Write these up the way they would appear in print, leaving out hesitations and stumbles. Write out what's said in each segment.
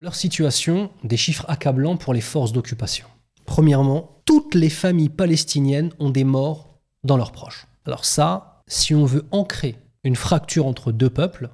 Leur situation, des chiffres accablants pour les forces d'occupation. Premièrement, toutes les familles palestiniennes ont des morts dans leurs proches. Alors ça, si on veut ancrer une fracture entre deux peuples,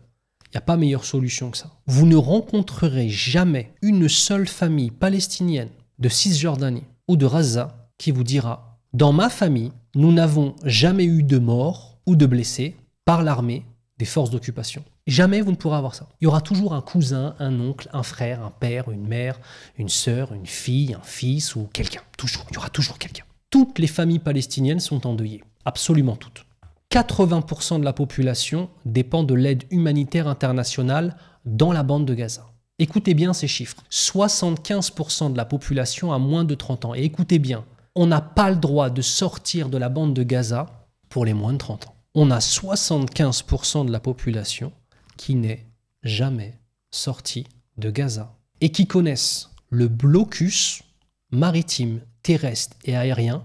il n'y a pas meilleure solution que ça. Vous ne rencontrerez jamais une seule famille palestinienne de Cisjordanie ou de Gaza qui vous dira « Dans ma famille, nous n'avons jamais eu de morts ou de blessés par l'armée des forces d'occupation. » Jamais vous ne pourrez avoir ça. Il y aura toujours un cousin, un oncle, un frère, un père, une mère, une sœur, une fille, un fils ou quelqu'un. Toujours, il y aura toujours quelqu'un. Toutes les familles palestiniennes sont endeuillées. Absolument toutes. 80% de la population dépend de l'aide humanitaire internationale dans la bande de Gaza. Écoutez bien ces chiffres. 75% de la population a moins de 30 ans. Et écoutez bien, on n'a pas le droit de sortir de la bande de Gaza pour les moins de 30 ans. On a 75% de la population qui n'est jamais sorti de Gaza et qui connaissent le blocus maritime, terrestre et aérien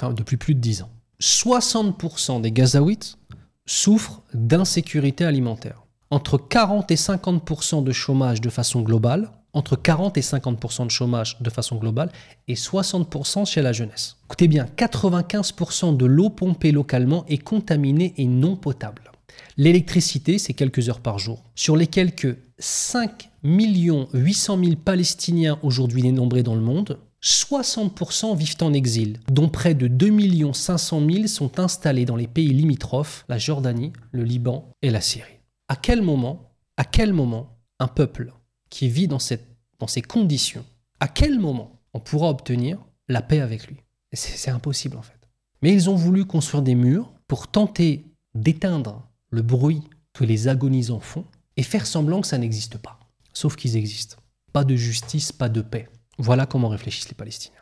depuis plus de 10 ans. 60% des Gazaouites souffrent d'insécurité alimentaire. Entre 40 et 50% de chômage de façon globale, entre 40 et 50% de chômage de façon globale et 60% chez la jeunesse. Écoutez bien, 95% de l'eau pompée localement est contaminée et non potable. L'électricité, c'est quelques heures par jour. Sur les quelques 5 800 000 Palestiniens aujourd'hui dénombrés dans le monde, 60% vivent en exil, dont près de 2 500 000 sont installés dans les pays limitrophes, la Jordanie, le Liban et la Syrie. À quel moment un peuple qui vit dans ces conditions, à quel moment on pourra obtenir la paix avec lui? C'est impossible en fait. Mais ils ont voulu construire des murs pour tenter d'éteindre le bruit que les agonisants font et faire semblant que ça n'existe pas. Sauf qu'ils existent. Pas de justice, pas de paix. Voilà comment réfléchissent les Palestiniens.